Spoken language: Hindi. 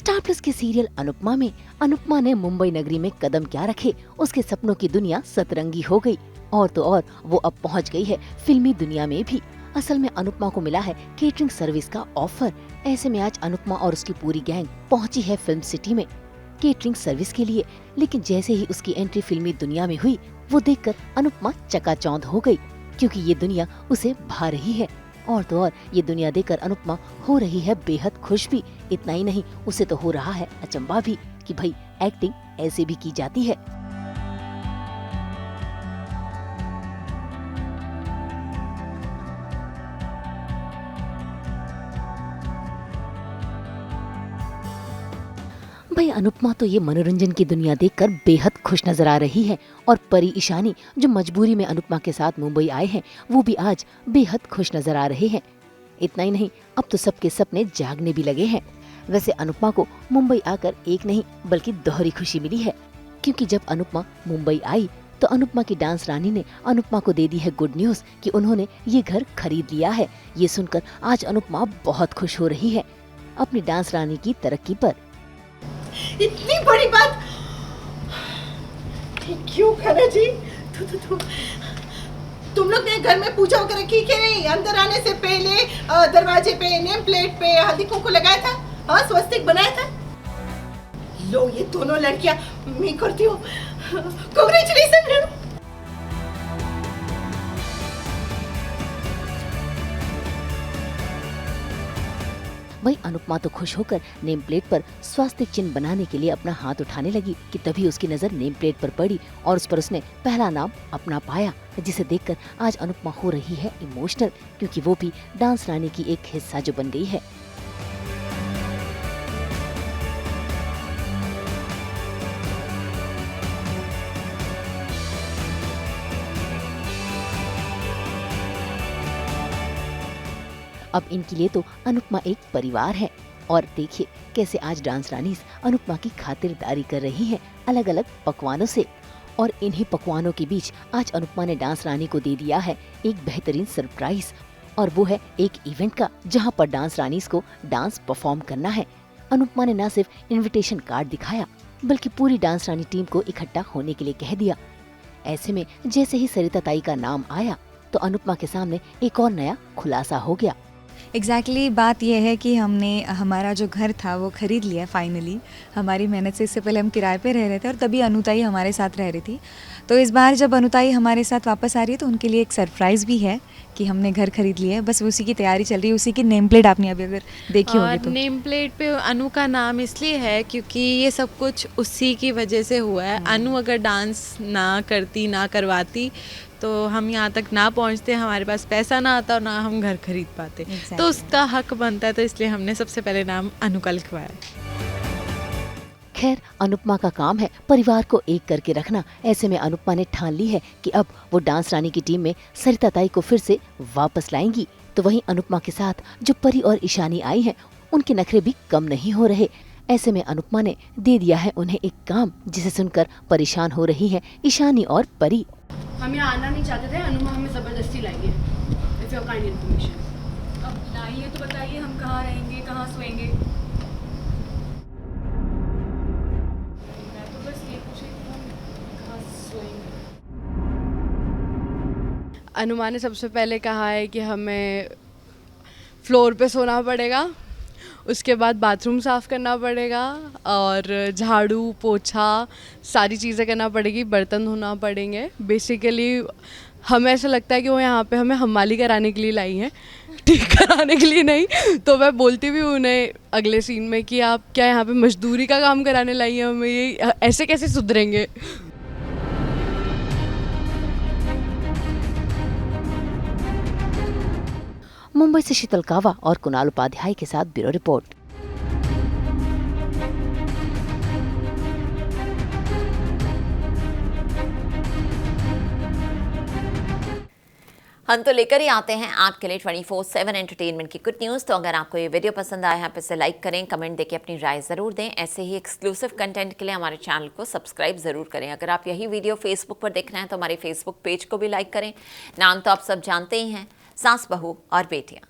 स्टार प्लस के सीरियल अनुपमा में अनुपमा ने मुंबई नगरी में कदम क्या रखे, उसके सपनों की दुनिया सतरंगी हो गई। और तो और वो अब पहुंच गई है फिल्मी दुनिया में भी। असल में अनुपमा को मिला है केटरिंग सर्विस का ऑफर। ऐसे में आज अनुपमा और उसकी पूरी गैंग पहुंची है फिल्म सिटी में केटरिंग सर्विस के लिए। लेकिन जैसे ही उसकी एंट्री फिल्मी दुनिया में हुई, वो देखकर अनुपमा चकाचौंध हो गई, क्योंकि ये दुनिया उसे भा रही है। और तो और ये दुनिया देखकर अनुपमा हो रही है बेहद खुश भी। इतना ही नहीं, उसे तो हो रहा है अचंभा भी कि भाई एक्टिंग ऐसे भी की जाती है। भाई अनुपमा तो ये मनोरंजन की दुनिया देखकर बेहद खुश नजर आ रही है। और परी ईशानी जो मजबूरी में अनुपमा के साथ मुंबई आए हैं, वो भी आज बेहद खुश नजर आ रहे हैं। इतना ही नहीं, अब तो सबके सपने जागने भी लगे हैं। वैसे अनुपमा को मुंबई आकर एक नहीं बल्कि दोहरी खुशी मिली है, क्योंकि जब अनुपमा मुंबई आई तो अनुपमा की डांस रानी ने अनुपमा को दे दी है गुड न्यूज कि उन्होंने ये घर खरीद लिया है। ये सुनकर आज अनुपमा बहुत खुश हो रही है अपनी डांस रानी की तरक्की पर। इतनी बड़ी बात क्यों करा जी? तुम लोग ने घर में पूजा होकर रखी कि नहीं? अंदर आने से पहले दरवाजे पे नेम प्लेट पे हल्दी कुंकू लगाया था, हाँ स्वस्तिक बनाया था। लो ये दोनों लड़कियां मैं करती हूँ। कांग्रेचुलेशन। वही अनुपमा तो खुश होकर नेम प्लेट पर स्वास्तिक चिन्ह बनाने के लिए अपना हाथ उठाने लगी कि तभी उसकी नजर नेम प्लेट पर पड़ी और उस पर उसने पहला नाम अपना पाया, जिसे देखकर आज अनुपमा हो रही है इमोशनल, क्योंकि वो भी डांस रानी की एक हिस्सा जो बन गई है। अब इनके लिए तो अनुपमा एक परिवार है। और देखिए कैसे आज डांस रानीज अनुपमा की खातिरदारी कर रही हैं अलग अलग पकवानों से। और इन्हीं पकवानों के बीच आज अनुपमा ने डांस रानी को दे दिया है एक बेहतरीन सरप्राइज, और वो है एक इवेंट का, जहां पर डांस रानीज को डांस परफॉर्म करना है। अनुपमा ने न सिर्फ इन्विटेशन कार्ड दिखाया, बल्कि पूरी डांस रानी टीम को इकट्ठा होने के लिए कह दिया। ऐसे में जैसे ही सरिता ताई का नाम आया तो अनुपमा के सामने एक और नया खुलासा हो गया। एग्जैक्टली बात यह है कि हमने हमारा जो घर था वो ख़रीद लिया फाइनली। हमारी मेहनत से, इससे पहले हम किराए पे रह रहे थे और तभी अनुताई हमारे साथ रह रही थी। तो इस बार जब अनुताई हमारे साथ वापस आ रही है तो उनके लिए एक सरप्राइज़ भी है कि हमने घर खरीद लिया है। बस उसी की तैयारी चल रही है। उसी की नेम प्लेट आपने अभी अगर देखी होगी तो नेम प्लेट पे अनु का नाम इसलिए है क्योंकि ये सब कुछ उसी की वजह से हुआ है। अनु अगर डांस ना करती, ना करवाती तो हम यहाँ तक ना पहुँचते, हमारे पास पैसा ना आता और ना हम घर खरीद पाते। तो उसका हक बनता है, तो इसलिए हमने सबसे पहले नाम अनु का लिखवाया। खैर अनुपमा का काम है परिवार को एक करके रखना। ऐसे में अनुपमा ने ठान ली है कि अब वो डांस रानी की टीम में सरिता ताई को फिर से वापस लाएंगी। तो वहीं अनुपमा के साथ जो परी और ईशानी आई हैं, उनके नखरे भी कम नहीं हो रहे। ऐसे में अनुपमा ने दे दिया है उन्हें एक काम, जिसे सुनकर परेशान हो रही हैं ईशानी और परी। हम यहाँ आना नहीं चाहते थे, अनुमा हमें ज़बरदस्ती लाएंगे। If your kind information. अब लाइए तो बताइए हम कहाँ रहेंगे, कहाँ सोएंगे? मैं तो बस ये पूछ रही थी हम कहाँ सोएंगे। अनुमा ने सबसे पहले कहा है कि हमें फ्लोर पे सोना पड़ेगा, उसके बाद बाथरूम साफ़ करना पड़ेगा और झाड़ू पोछा सारी चीज़ें करना पड़ेगी, बर्तन धोना पड़ेंगे। बेसिकली हमें ऐसा लगता है कि वो यहाँ पे हमें हमाली कराने के लिए लाई हैं, ठीक कराने के लिए नहीं। तो मैं बोलती भी हूँ उन्हें अगले सीन में कि आप क्या यहाँ पे मजदूरी का काम कराने लाई हैं हमें, ये ऐसे कैसे सुधरेंगे। मुंबई से शीतल कावा और कुणाल उपाध्याय के साथ ब्यूरो रिपोर्ट। हम तो लेकर ही आते हैं आपके लिए 24/7 एंटरटेनमेंट की कुछ न्यूज़। तो अगर आपको ये वीडियो पसंद आया है तो इसे लाइक करें, कमेंट देके अपनी राय ज़रूर दें। ऐसे ही एक्सक्लूसिव कंटेंट के लिए हमारे चैनल को सब्सक्राइब ज़रूर करें। अगर आप यही वीडियो फेसबुक पर देख रहे हैं तो हमारे फेसबुक पेज को भी लाइक करें। नाम तो आप सब जानते ही हैं, सास बहू और बेटियाँ।